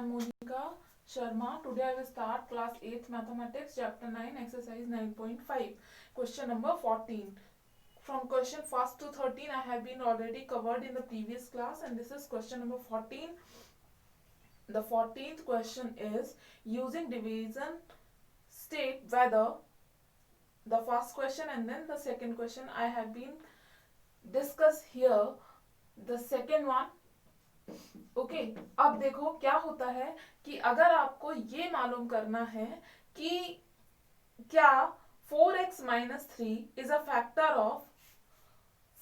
am Monika Sharma. Today I will start class 8th mathematics chapter 9 exercise 9.5 question number 14. From question 1 to 13 I have been already covered in the previous class, and this is question number 14. The 14th question is using division state whether. The first question and then the second question I have been discussed here. The second one. Okay अब देखो क्या होता है कि अगर आपको ये मालूम करना है कि क्या 4x minus 3 is a factor of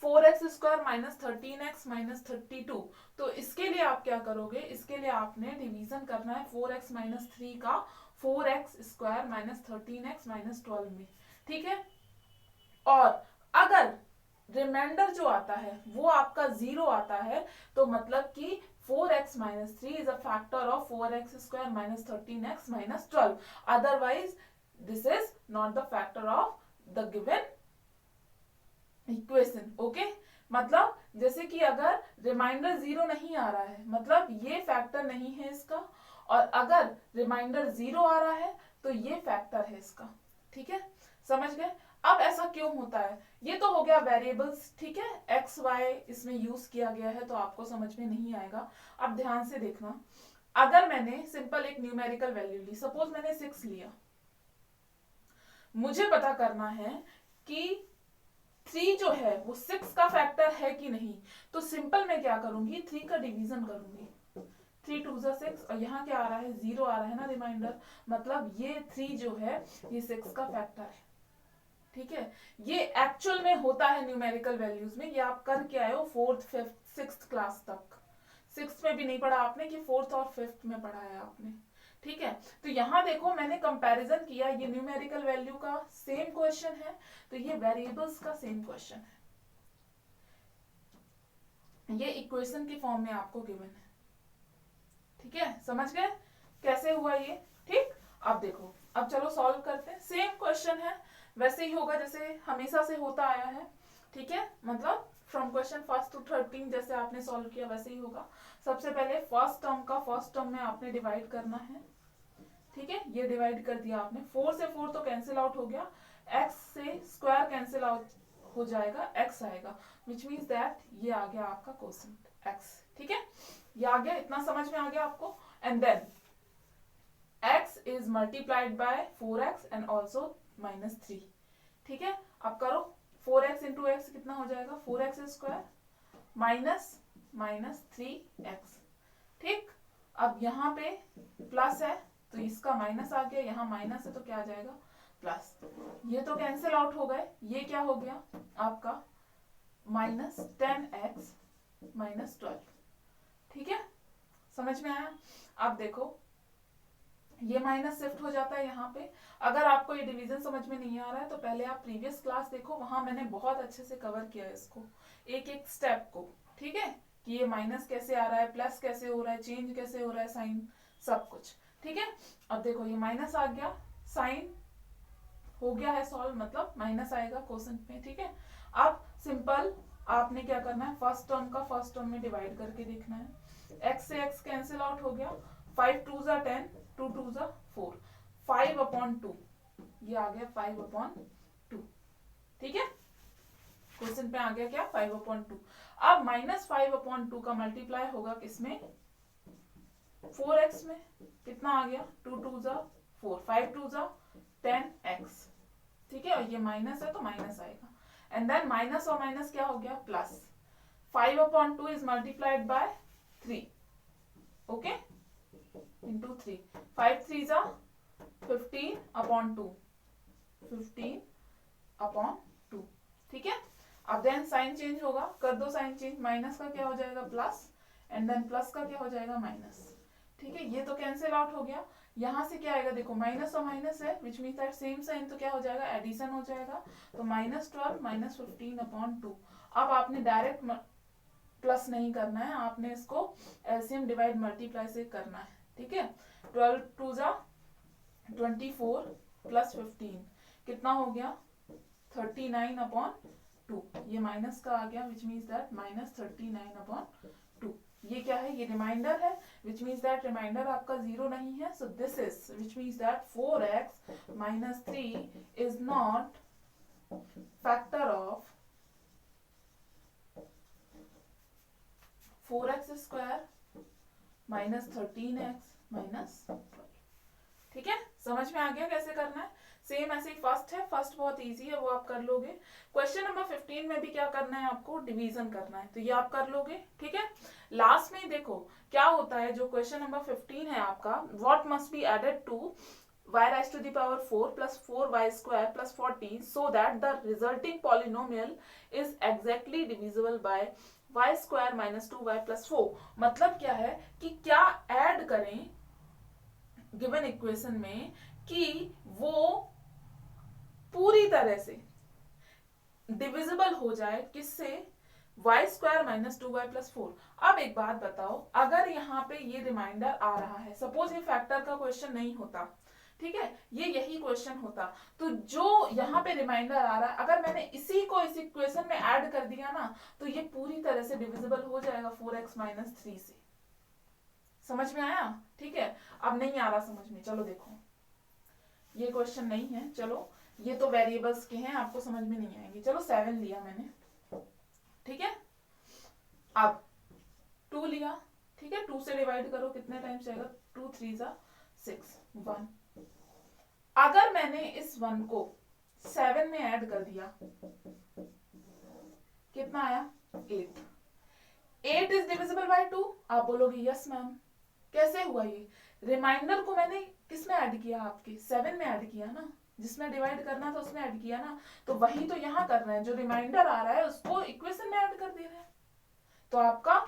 4x square minus 13x minus 32, तो इसके लिए आप क्या करोगे, इसके लिए आपने डिवीजन करना है 4x माइनस 3 का 4x square minus 13x minus 12 में, ठीक है। और अगर रिमाइंडर जो आता है वो आपका 0 आता है तो मतलब कि 4x minus 3 is a factor of 4x square minus 13x minus 12, otherwise this is not the factor of the given equation. Okay, मतलब जैसे कि अगर रिमाइंडर 0 नहीं आ रहा है मतलब ये फैक्टर नहीं है इसका, और अगर रिमाइंडर 0 आ रहा है तो ये फैक्टर है इसका, ठीक है, समझ गए। अब ऐसा क्यों होता है, ये तो हो गया वेरिएबल्स, ठीक है, एक्स वाई इसमें यूज किया गया है तो आपको समझ में नहीं आएगा। अब ध्यान से देखना, अगर मैंने सिंपल एक न्यूमेरिकल वैल्यू ली, सपोज मैंने 6 लिया, मुझे पता करना है कि 3 जो है वो 6 का फैक्टर है कि नहीं, तो सिंपल मैं क्या करूंगी, 3 का डिवीजन करूंगी, 3 2 6, और यहाँ क्या आ रहा है, 0 आ रहा है ना रिमाइंडर, मतलब ये 3 जो है ये 6 का फैक्टर है, ठीक है। ये एक्चुअल में होता है न्यूमेरिकल वैल्यूज में, ये आप कर के आए हो 4th 5th 6th क्लास तक, 6th में भी नहीं पढ़ा आपने कि 4th और 5th में पढ़ा है आपने, ठीक है। तो यहाँ देखो मैंने कंपैरिजन किया, ये न्यूमेरिकल वैल्यू का सेम क्वेश्चन है तो ये वेरिएबल्स का सेम क्वेश्चन है, ये इक्वेशन के फॉर्म में आपको गिवन है, ठीक है, समझ गए कैसे हुआ ये, ठीक। अब देखो, अब चलो सॉल्व करते हैं, सेम क्वेश्चन है, वैसे ही होगा जैसे हमेशा से होता आया है, ठीक है, मतलब फ्रॉम क्वेश्चन 1 to 13 जैसे आपने सॉल्व किया वैसे ही होगा। सबसे पहले फर्स्ट टर्म का फर्स्ट टर्म में आपने डिवाइड करना है, ठीक है, ये डिवाइड कर दिया आपने, 4 से 4 तो कैंसिल आउट हो गया, x से स्क्वायर कैंसिल आउट हो जाएगा, x आएगा, विच मीन्स दैट ये आ गया आपका कोसेंट x, ठीक है, ये आ गया, इतना समझ में आ गया आपको। And then x is multiplied by 4x and also minus 3, ठीक है। अब करो 4x into x कितना हो जाएगा, 4x square minus minus 3x, ठीक। अब यहाँ पे प्लस है तो इसका माइनस आ गया, यहाँ माइनस है तो क्या आ जाएगा, प्लस, ये तो कैंसिल आउट हो गए, ये क्या हो गया आपका माइनस 10x माइनस 12, ठीक है, समझ में आया। अब देखो ये माइनस शिफ्ट हो जाता है यहाँ पे, अगर आपको ये डिवीजन समझ में नहीं आ रहा है तो पहले आप प्रीवियस क्लास देखो, वहां मैंने बहुत अच्छे से कवर किया है इसको, एक एक स्टेप को, ठीक है, कि ये माइनस कैसे आ रहा है, प्लस कैसे हो रहा है, चेंज कैसे हो रहा है साइन, सब कुछ, ठीक है। अब देखो ये माइनस आ गया, साइन हो गया है सॉल्व, मतलब माइनस आएगा क्वोशंट में, ठीक है। अब सिंपल आपने क्या करना है, फर्स्ट टर्म का फर्स्ट टर्म में डिवाइड करके देखना है, x से x कैंसिल आउट हो गया, 5 2 10, 2 2 4, 5/2, ये आ गया 5/2, ठीक है, क्वेश्चन पे आ गया क्या, 5/2। अब -5/2 का मल्टीप्लाई होगा किसमें, 4x में, कितना आ गया, 2 2 4, 5 2 10x, ठीक है, और ये माइनस है तो माइनस आएगा, एंड देन माइनस और माइनस क्या हो गया, plus, 5/2 is multiplied by 3, okay, into 3, 5 3 15/2, 15/2, ठीक है। अब देन साइन चेंज होगा, कर दो साइन चेंज, माइनस का क्या हो जाएगा प्लस, एंड देन प्लस का क्या हो जाएगा माइनस, ठीक है, ये तो कैंसिल आउट हो गया, यहाँ से क्या आएगा, देखो माइनस और माइनस है which means that same sign, तो क्या हो जाएगा, एडिशन हो जाएगा, तो -12 -15/2। अब आपने डायरेक्ट प्लस नहीं करना है, आपने इसको एलसीएम डिवाइड मल्टीप्लाई से करना है, ठीक है। 12 2 24 प्लस 15 कितना हो गया, 39/2, ये माइनस का आ गया विच मीन्स दैट -39/2, ये क्या है, ये रिमाइंडर है, विच मीन्स दैट रिमाइंडर आपका 0 नहीं है. So this is which means that 4x minus 3 is not factor of 4x square minus 13x minus 12. ठीक है, समझ में आ गया कैसे करना है. सेम ऐसे ही फर्स्ट है, फर्स्ट बहुत इजी है, वो आप कर लोगे. क्वेश्चन नंबर 15 में भी क्या करना है आपको, डिवीजन करना है, तो ये आप कर लोगे. ठीक है, लास्ट में देखो क्या होता है, जो क्वेश्चन नंबर 15 है आपका, what must be added to y raised to the power 4 plus 4y square plus 14 so that the resulting polynomial is exactly divisible by y square minus 2y plus 4. मतलब क्या है कि क्या ऐड करें given equation में कि वो पूरी तरह से डिविजिबल हो जाए, किससे, y square minus 2y plus 4. अब एक बात बताओ, अगर यहाँ पे ये रिमाइंडर आ रहा है, सपोज ये फैक्टर का क्वेश्चन नहीं होता, ठीक है, ये यही क्वेश्चन होता, तो जो यहाँ पे रिमाइंडर आ रहा है, अगर मैंने इसी को इस इक्वेशन में ऐड कर दिया ना, तो ये पूरी तरह से डिविजिबल हो जाएगा 4x माइनस 3 से. समझ में आया. ठीक है, अब नहीं आ रहा समझ में, चलो देखो, ये क्वेश्चन नहीं है, चलो ये तो वेरिएबल्स के हैं, आपको समझ में नहीं आएंगे. चलो 7 लिया मैंने, ठीक है, अब 2 लिया, ठीक है, 2 से डिवाइड करो, कितने टाइम्स जाएगा, 2 3 जा 6 1. अगर मैंने इस 1 को 7 में ऐड कर दिया, कितना आया, 8. 8 इज डिविजिबल बाय 2. आप बोलोगे यस मैम, कैसे हुआ ये, रिमाइंडर को मैंने किस में ऐड किया, आपके 7 में ऐड किया ना, जिसमें डिवाइड करना था उसमें ऐड किया ना, तो वही तो यहाँ कर रहे हैं, जो रिमाइंडर आ रहा है उसको इक्वेशन में ऐड कर दे रहे हैं, तो आपका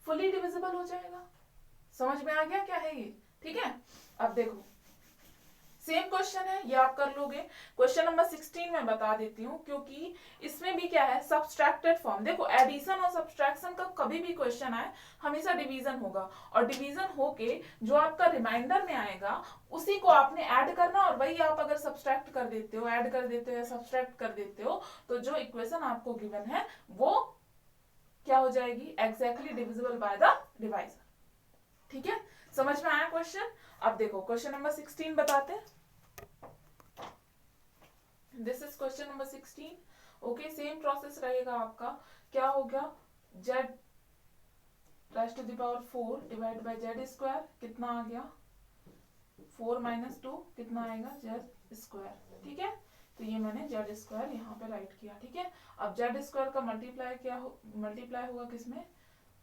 फुली डिविजिबल हो जाएगा. समझ में आ गया क्या है ये. ठीक है, अब देखो सेम क्वेश्चन है, ये आप कर लोगे. क्वेश्चन नंबर 16 में बता देती हूँ, क्योंकि इसमें भी क्या है, सब्सट्रैक्टेड फॉर्म. देखो एडिशन और सब्सट्रैक्शन का कभी भी क्वेश्चन आए, हमेशा डिवीजन होगा, और डिवीजन होके जो आपका रिमाइंडर में आएगा उसी को आपने ऐड करना, और वही आप अगर सब्सट्रैक्ट कर देते हो, ऐड कर देते हो या सब्सट्रैक्ट कर देते हो, तो जो इक्वेशन आपको गिवन है वो क्या हो जाएगी, exactly divisible by the divisor. ठीक है, समझ में आया क्वेश्चन. अब देखो क्वेश्चन नंबर 16 बताते हैं. This is question number 16. Okay, same process रहेगा आपका. क्या होगा, z raise to the power 4 divide by z square, कितना आ गया 4 माइनस 2, कितना आएगा z स्क्वायर. ठीक है, तो ये मैंने z स्क्वायर यहाँ पे राइट किया. ठीक है, अब z स्क्वायर का मल्टीप्लाई क्या मल्टीप्लाई होगा किसमें,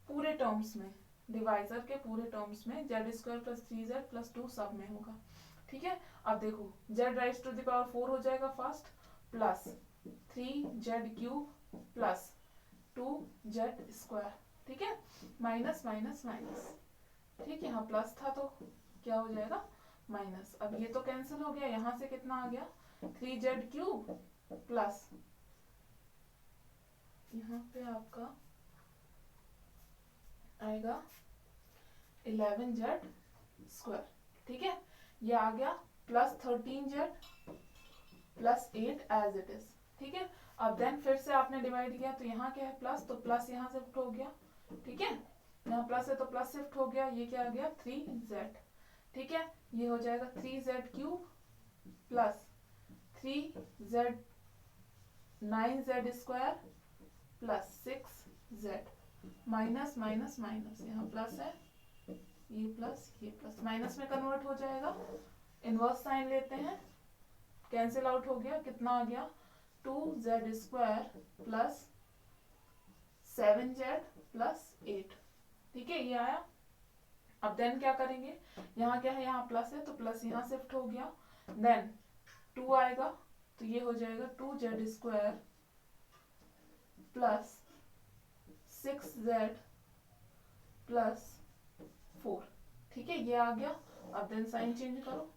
पूरे टर्म्स में, डिवाइजर के पूरे टर्म्स में, z square plus 3z plus 2 सब में होगा. ठीक है, अब देखो z raise to the power 4 हो जाएगा first, plus 3z cube plus 2z square. ठीक है, माइनस माइनस माइनस. ठीक है, यहाँ प्लस था तो क्या हो जाएगा माइनस. अब ये तो कैंसिल हो गया, यहाँ से कितना आ गया 3z क्यूब प्लस, यहाँ पे आपका आएगा 11z स्क्वायर. ठीक है, ये आ गया plus 13z plus 8 as it is. ठीक है, अब देन फिर से आपने डिवाइड किया, तो यहाँ क्या है प्लस, तो प्लस यहाँ शिफ्ट हो गया. ठीक है, यहाँ प्लस है तो प्लस शिफ्ट हो गया, ये क्या आ गया 3z. ठीक है, ये हो जाएगा 3z cube plus 3z 9z square plus 6z minus minus minus, यहाँ प्लस है, ये प्लस माइनस में कन्वर्ट हो जाएगा. इनवर्स साइन लेते हैं, कैंसिल आउट हो गया, कितना आ गया 2z square plus 7z plus 8. ठीक है, ये आया. अब देन क्या करेंगे, यहाँ क्या है, यहाँ प्लस है तो प्लस यहाँ शिफ्ट हो गया, देन 2 आएगा, तो ये हो जाएगा 2z square plus 6z plus 4. ठीक है, ये आ गया. अब देन साइन चेंज करो,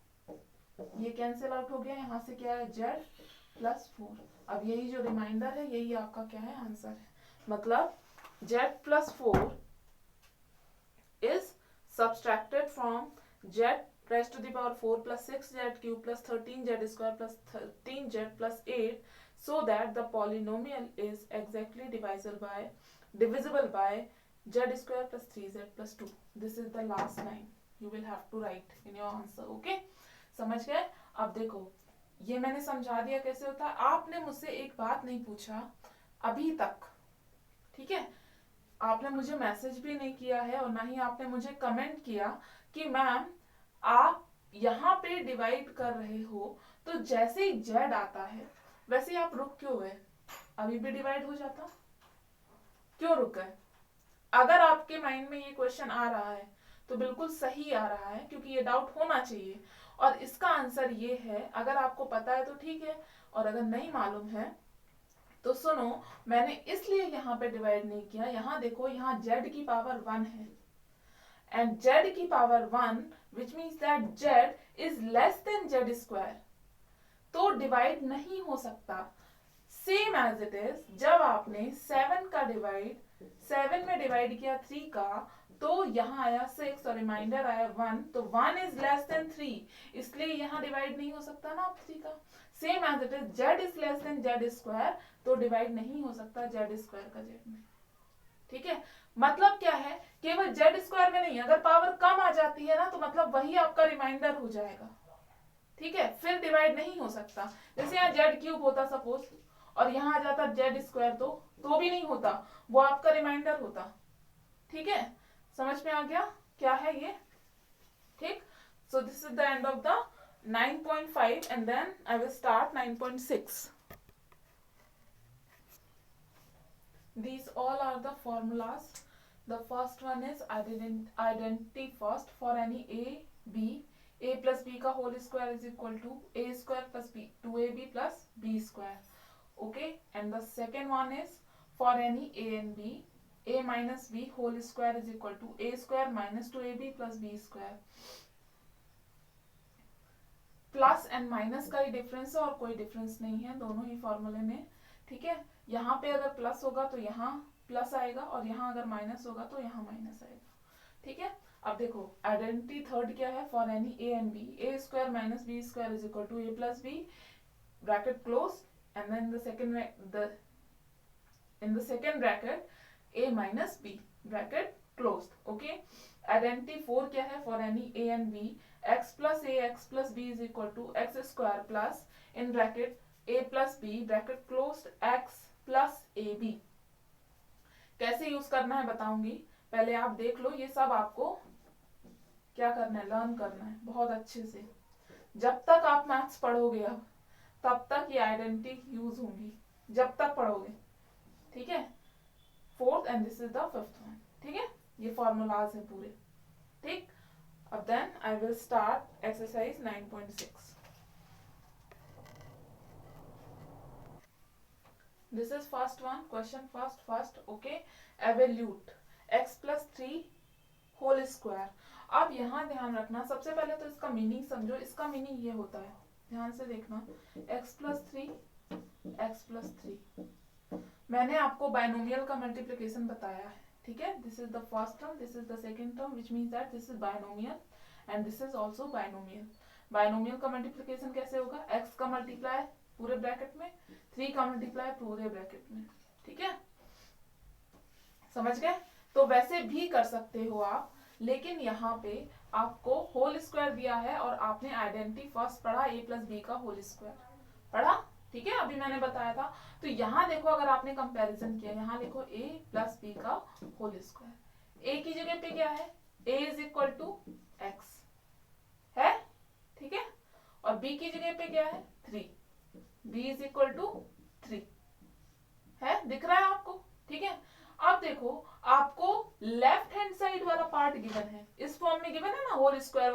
ये कैंसिल आउट हो गया, यहाँ से क्या है z प्लस 4. अब यही जो रिमाइंडर है यही आपका क्या है, आंसर है. मतलब z plus 4 is subtracted from z raised to the power 4 plus 6z cube plus 13z square plus 13z plus 8 so that the polynomial is exactly divisible by z square plus 3z plus 2. This is the last line you will have to write in your answer. Okay, समझ गए? अब देखो ये मैंने समझा दिया कैसे होता है. आपने मुझसे एक बात नहीं पूछा अभी तक, ठीक है? आपने मुझे मैसेज भी नहीं किया है और ना ही आपने मुझे कमेंट किया कि मैम आप यहाँ पे डिवाइड कर रहे हो तो जैसे ही z आता है वैसे ही आप रुक क्यों गए? अभी भी डिवाइड हो जाता, क्यों रुक गए? अगर आपके माइंड में ये क्वेश्चन आ रहा है तो बिल्कुल सही आ रहा है, क्योंकि ये डाउट होना चाहिए. और इसका आंसर ये है, अगर आपको पता है तो ठीक है, और अगर नहीं मालूम है तो सुनो, मैंने इसलिए यहाँ पे डिवाइड नहीं किया. यहाँ देखो, यहाँ z की पावर 1 है एंड z की power 1 which means that z is less than z square, तो डिवाइड नहीं हो सकता. सेम एज इट इज जब आपने 7 का डिवाइड 7 में डिवाइड किया 3 का, तो यहाँ आया 6 और रिमाइंडर आया 1, तो 1 इज लेस देन 3, इसलिए यहाँ डिवाइड नहीं हो सकता ना आप 3 का. Same as it is z is less than z square, तो डिवाइड नहीं हो सकता z स्क्वायर का z में. ठीक है, मतलब क्या है, केवल z स्क्वायर में नहीं, अगर पावर कम आ जाती है ना तो मतलब वही आपका रिमाइंडर हो जाएगा. ठीक है, फिर डिवाइड नहीं हो सकता. जैसे यहाँ z क्यूब होता सपोज और यहाँ आ जाता z स्क्वायर, तो भी नहीं होता, वो आपका रिमाइंडर होता. ठीक है, समझ में आ गया क्या है ये? ठीक, so this is the end of the 9.5 and then I will start 9.6. These all are the formulas. The first one is identity first for any a, b. A plus b का whole square is equal to a square plus b, 2ab plus b square. Okay, and the second one is for any a and b, a minus b whole square is equal to a square minus 2ab plus b square. Plus and minus का ही difference है और कोई difference नहीं है दोनों ही फॉर्मूले में. ठीक है, यहाँ पे अगर प्लस होगा तो यहाँ प्लस आएगा और यहाँ अगर माइनस होगा तो यहाँ माइनस आएगा. ठीक है, अब देखो आइडेंटिटी थर्ड क्या है, for any A and B, A square minus B square is equal to A plus B, bracket close, and then in the second bracket a minus b, bracket closed. Okay, identity 4 क्या है, for any a and b, x plus a x plus b is equal to x square plus in bracket a plus b, bracket closed, x plus ab. कैसे use करना है बताऊंगी, पहले आप देख लो. ये सब आपको क्या करना है, लर्न करना है बहुत अच्छे से. जब तक आप मैथ्स पढ़ोगे अब, तब तक ये आइडेंटिटी यूज होंगी, जब तक पढ़ोगे. ठीक है, fourth and this is the fifth one. ठीक है, ये फॉर्मूलाज है पूरे. ठीक, अब then I will start exercise 9.6. This is first one, question first. Okay, evaluate x plus 3 whole square. अब यहाँ ध्यान रखना, सबसे पहले तो इसका मीनिंग समझो. इसका मीनिंग ये होता है, ध्यान से देखना, x प्लस 3 मैंने आपको बाइनोमियल का मल्टीप्लिकेशन बताया है. ठीक है, this is the first term, this is the second term, which means that this is binomial and this is also binomial. Binomial का मल्टीप्लिकेशन कैसे होगा, x का मल्टीप्लाई पूरे ब्रैकेट में, 3 का मल्टीप्लाई पूरे ब्रैकेट में. ठीक है, समझ गए? तो वैसे भी कर सकते हो आप, लेकिन यहाँ पे आपको होल स्क्वायर दिया है और आपने आइडेंटिटी फर्स्ट पढ़ा, a प्लस बी का होल स्क्वायर पढ़ा. ठीक है, अभी मैंने बताया था. तो यहाँ देखो, अगर आपने कंपैरिजन किया, यहाँ लिखो a प्लस बी का होल स्क्वायर. a की जगह पे क्या है, a is equal to x है. ठीक है, और b की जगह पे क्या है, 3, b इज इक्वल टू 3 है. दिख रहा है आपको? ठीक है, अब देखो आपको लेफ्ट हैंड साइड वाला पार्ट गिवन है, इस फॉर्म में गिवन है ना, होल स्क्वायर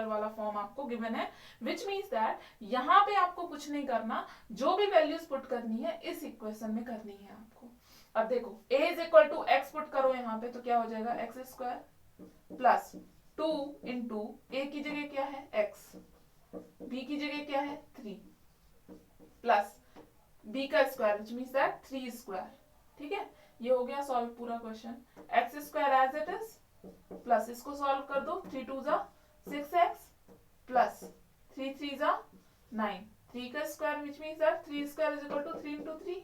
वाला फॉर्म आपको गिवन है, विच मीन्स दैट यहाँ पे आपको कुछ नहीं करना, जो भी वैल्यूज पुट करनी है इस इक्वेशन में करनी है आपको. अब देखो a is equal to X put करो यहाँ पे, तो क्या हो जाएगा, X square plus 2 into a की जगह क्या है x, b की जगह क्या है 3 प्लस b का square which means that 3 square. ठीक है, ये हो गया सॉल्व पूरा question. X square as it is plus इसको सॉल्व कर दो, 3 2 जा 6x प्लस 3 3 जा 9, 3 का square which means that 3 square is equal to 3 into 3.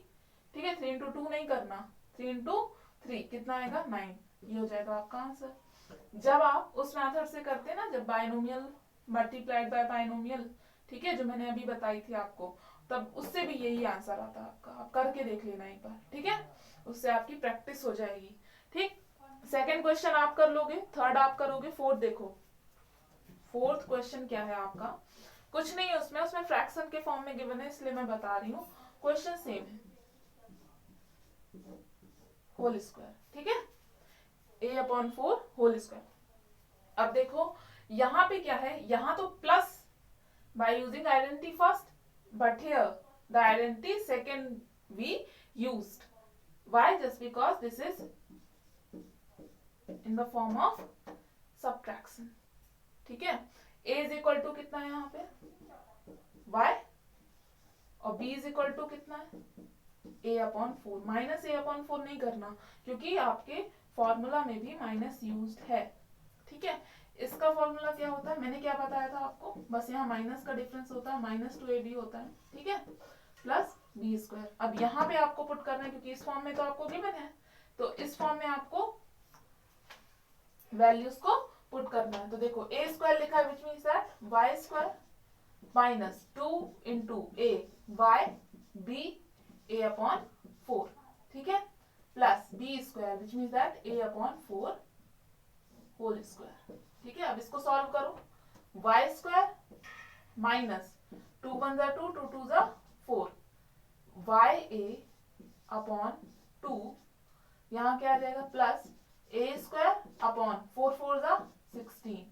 ठीक है, 3 इंटू 2 नहीं करना, 3 इंटू 3 कितना आएगा 9। ये हो जाएगा आपका आंसर। जब आप उस मेथड से करते हैं ना, जब बायनोमियल मल्टीप्लाइड बाय बायनोमियल, ठीक है, जो मैंने अभी बताई थी आपको, तब उससे भी यही आंसर आता है आपका। आप करके देख लेना एक बार, ठीक है, उससे आपकी प्रैक्टिस हो जाएगी। ठीक, सेकंड क्वेश्चन आप कर लोगे, थर्ड आप करोगे, फोर्थ देखो। फोर्थ क्वेश्चन क्या है आपका, कुछ नहीं है उसमें, उसमें फ्रैक्शन के फॉर्म में गिवन है, इसलिए मैं बता रही हूँ। क्वेश्चन सेम है, होल स्क्वायर, ठीक है, a/4 होल स्क्वायर। अब देखो यहाँ पे क्या है, यहाँ तो plus by using identity first, but here the identity second we used. Why? Just because this is in the form of subtraction, ठीक है। a इज इक्वल टू कितना है यहाँ पे y, और b इज इक्वल टू कितना है a/4। Minus a/4 नहीं करना, क्योंकि आपके फॉर्मूला में भी माइनस यूज्ड है, ठीक है। इसका फॉर्मूला क्या होता है, मैंने क्या बताया था आपको, बस यहाँ माइनस का डिफरेंस होता है, -2ab होता है, ठीक है, प्लस b²। अब यहाँ पे आपको पुट करना है, क्योंकि इस फॉर्म में तो आपको गिवन है, तो इस फॉर्म में आपको वैल्यूज को पुट करना है। तो देखो a² लिखा है, which means that y² minus 2 into a y b a/4, ठीक है, plus b² which means that a/4 whole square, ठीक है। अब इसको सॉल्व करो, y² माइनस 2 1 2 2 2 4 ya/2, यहाँ क्या आ जाएगा प्लस a²/4 4 16।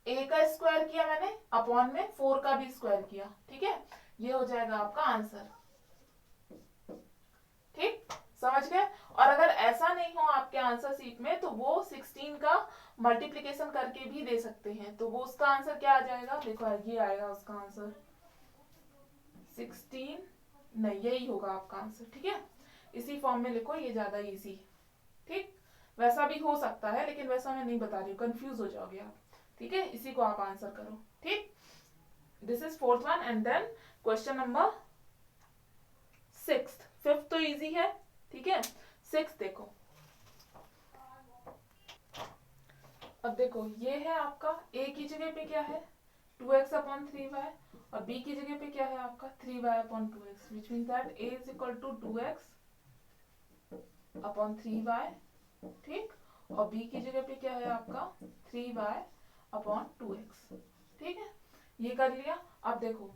a का स्क्वायर किया मैंने, अपॉन में 4 का भी स्क्वायर किया, ठीक है, ये हो जाएगा आपका आंसर। ठीक, समझ गए। और अगर ऐसा नहीं हो आपके आंसर शीट में, तो वो 16 का मल्टीप्लिकेशन करके भी दे सकते हैं, तो वो उसका आंसर क्या आ जाएगा, देखो ये आएगा उसका आंसर 16, नहीं यही होगा आपका आंसर, ठीक है। इसी फॉर्म में लिखो, ये ज्यादा इजी है, ठीक। वैसा भी हो सकता है, लेकिन वैसा मैं नहीं बता रही हूँ, कंफ्यूज हो जाओगे आप, ठीक है। इसी को आप आंसर करो, ठीक। This is fourth one, and then question number 6। Fifth तो इजी है, ठीक है। 6 देखो, अब देखो ये है आपका a की जगह पे क्या है 2x/3y, और b की जगह पे क्या है आपका 3y/2x, which means that a is equal to 2x/3y, ठीक, और b की जगह पे क्या है आपका 3y/2x, ठीक है। ये कर लिया। अब देखो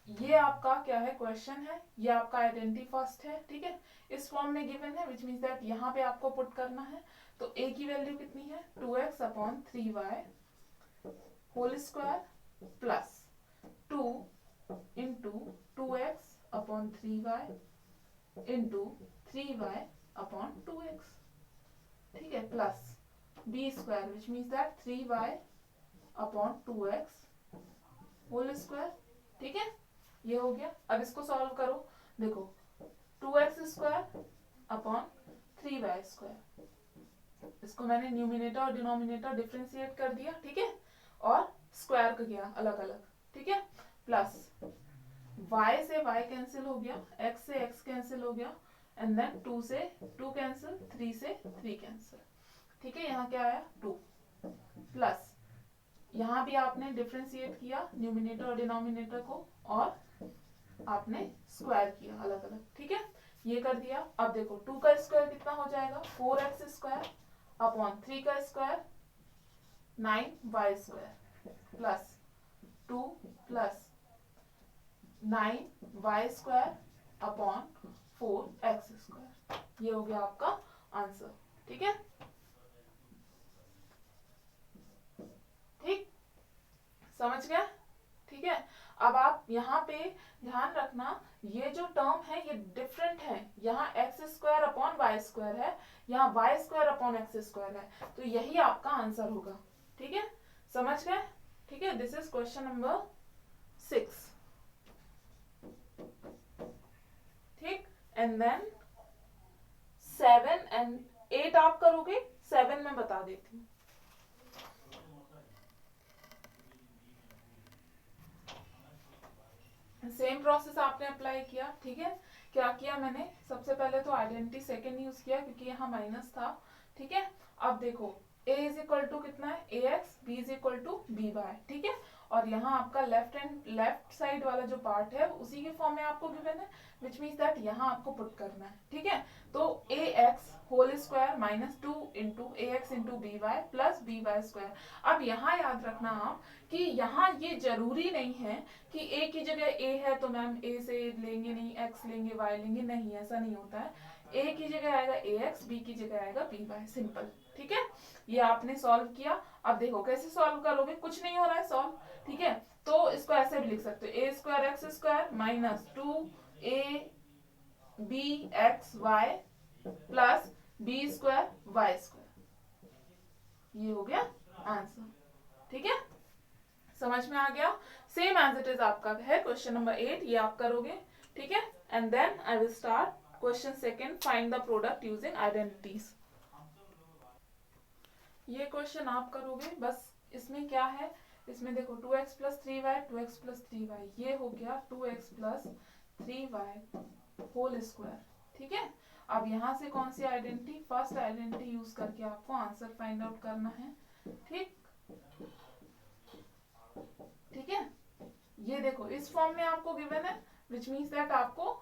ये आपका क्या है, क्वेश्चन है, ये आपका आइडेंटिटी फर्स्ट है, ठीक है, इस फॉर्म में गिवन है, विच मीन्स दैट यहाँ पे आपको पुट करना है। तो a की वैल्यू कितनी है 2x/3y whole square plus 2 into 2x/3y into 3y/2x, ठीक है, plus b² which means that 3y/2x whole square, ठीक है, ये हो गया। अब इसको सॉल्व करो, देखो 2x²/3y², इसको मैंने न्यूमिनेटर और डिनोमिनेटर डिफरेंशिएट कर दिया, ठीक है, और स्क्वायर कर दिया अलग अलग, ठीक है, प्लस y से y कैंसिल हो गया, x से x कैंसिल हो गया, एंड देन 2 से 2 कैंसिल, 3 से 3 कैंसिल, ठीक है, यहाँ क्या आया 2, प्लस यहाँ भी आपने डिफरेंशिएट किया न्यूमिनेटर और डिनोमिनेटर को, और आपने स्क्वायर किया अलग अलग, ठीक है, ये कर दिया। अब देखो 2 का स्क्वायर कितना हो जाएगा 4x² / 3 का square 9y² plus 2 plus 9y² / 4x², ये हो गया आपका आंसर, ठीक है, ठीक, समझ गया, ठीक है। अब आप यहाँ पे ध्यान रखना, ये जो टर्म है ये डिफरेंट है, यहाँ x² / y² है, यहाँ y² / x² है, तो यही आपका आंसर होगा, ठीक है, समझ गए, ठीक है। दिस इज क्वेश्चन नंबर 6, ठीक, एंड देन 7 एंड 8 आप करोगे, 7 में बता देती हूँ। सेम प्रोसेस आपने अप्लाई किया, ठीक है, क्या किया मैंने, सबसे पहले तो आइडेंटिटी सेकेंड यूज किया क्योंकि यहाँ माइनस था, ठीक है। अब देखो a इज इक्वल टू कितना है, ax, b is equal to by, ठीक है। और यहाँ आपका लेफ्ट साइड वाला जो पार्ट है उसी के फॉर्म में आपको गिवन है, विच मीन्स दैट यहाँ आपको पुट करना है, ठीक है। तो ax whole square minus 2 into ax into by plus by square. अब यहाँ याद रखना आप कि यहाँ ये जरूरी नहीं है कि a की जगह a है तो मैम a से लेंगे नहीं, x लेंगे, y लेंगे, नहीं, ऐसा नहीं होता है। a की जगह आएगा ax, b की जगह आएगा by, सिंपल, ठीक है। ये आपने सॉल्व किया। अब देखो कैसे सॉल्व करोगे, कुछ नहीं हो रहा है सॉल्व, ठीक है। तो इसको ऐसे भी लिख सकते हो, a square X square minus 2a b X Y plus b square Y square, ये हो गया आंसर, ठीक है। समझ में आ गया। सेम एज इट इज आपका है क्वेश्चन नंबर 8, ये आप करोगे, ठीक है। And then I will start question second, find the product using identities. ये क्वेश्चन आप करोगे, बस इसमें क्या है, इसमें देखो 2x plus 3y, 2x plus 3y, ये हो गया 2x plus 3y whole square, ठीक है। अब यहाँ से कौन सी आइडेंटिटी, फर्स्ट आइडेंटिटी यूज करके आपको आंसर फाइंड आउट करना है, ठीक, ठीक है। ये देखो इस फॉर्म में आपको गिवन है, विच मीन्स दैट आपको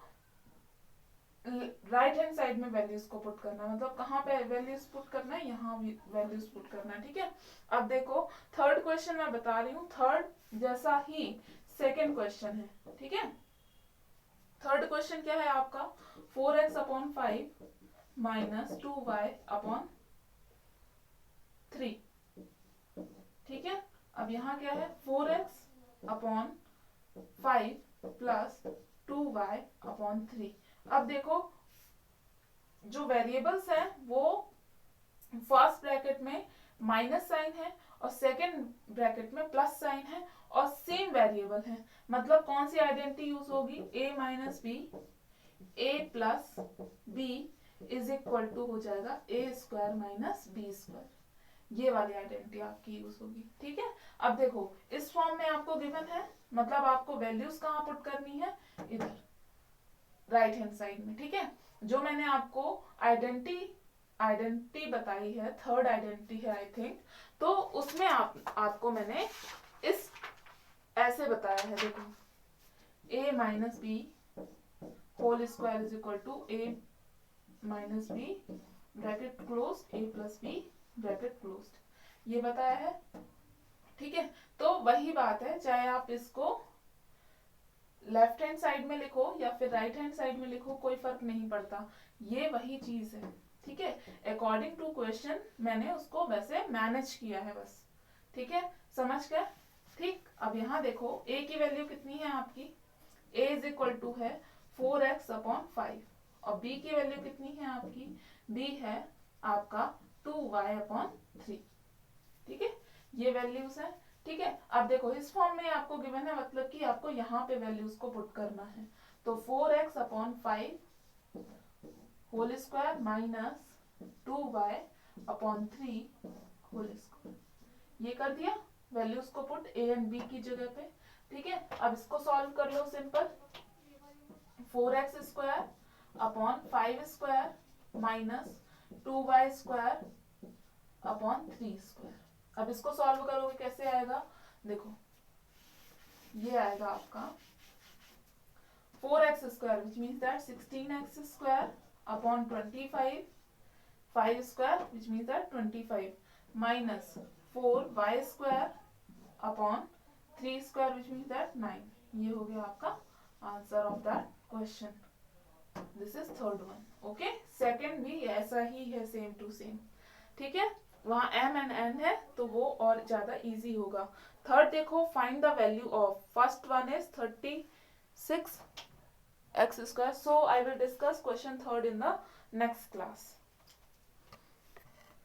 राइट हैंड साइड में वैल्यूज को पुट करना, मतलब कहाँ पे वैल्यूज पुट करना है, यहाँ वैल्यूज पुट करना है, ठीक है। अब देखो थर्ड क्वेश्चन मैं बता रही हूँ, थर्ड जैसा ही सेकेंड क्वेश्चन है, ठीक है। थर्ड क्वेश्चन क्या है आपका, 4x upon 5 minus 2y upon 3, ठीक है। अब यहाँ क्या है, 4x upon 5 plus 2y upon 3। अब देखो जो वेरिएबल्स हैं वो फर्स्ट ब्रैकेट में माइनस साइन है और सेकेंड ब्रैकेट में प्लस साइन है और सेम वेरिएबल है, मतलब कौन सी आइडेंटिटी यूज होगी, a minus B, a plus B is equal to हो जाएगा a square minus B square, ये वाली आइडेंटिटी आपकी यूज होगी, ठीक है। अब देखो इस फॉर्म में आपको गिवन है, मतलब आपको वैल्यूज कहाँ पुट करनी है, इधर राइट हैंड साइड में, ठीक है। जो मैंने आपको आइडेंटिटी बताई है, थर्ड आइडेंटिटी है आई थिंक, तो उसमें आपको मैंने इस ऐसे बताया है, देखो a minus B whole square is equal to a minus B bracket close a plus B bracket closed, ये बताया है, ठीक है। तो वही बात है, चाहे आप इसको लेफ्ट हैंड साइड में लिखो या फिर राइट हैंड साइड में लिखो, कोई फर्क नहीं पड़ता, ये वही चीज है, ठीक है। अकॉर्डिंग टू क्वेश्चन मैंने उसको वैसे मैनेज किया है बस, ठीक है, समझ गए, ठीक। अब यहाँ देखो a की वैल्यू कितनी है आपकी, a इज इक्वल टू है 4x अपॉन 5 और b की वैल्यू कितनी है आपकी, b है आपका 2y अपॉन 3, ठीक है, ये वैल्यूज है, ठीक है। अब देखो इस फॉर्म में आपको गिवन है, मतलब कि आपको यहाँ पे वैल्यूज को पुट करना है, तो 4x upon 5 whole square minus 2y upon 3 whole square, ये कर दिया, वैल्यूज को पुट a एंड b की जगह पे, ठीक है। अब इसको सॉल्व कर लो, simple, 4x square upon 5 square minus 2y square upon 3 square. अब इसको सॉल्व करोगे कैसे आएगा, देखो ये आएगा आपका 4x square which means that 16x square upon 25 5 square which means that 25 minus 4y square upon 3 square which means that 9, ये हो गया आपका answer of that question, this is third one, okay. Second भी ऐसा ही है, सेम टू सेम, ठीक है। वहां m एंड n है तो वो और ज्यादा इजी होगा। थर्ड देखो, find the value of, first one is 36 x square, so I will discuss question third in the next class.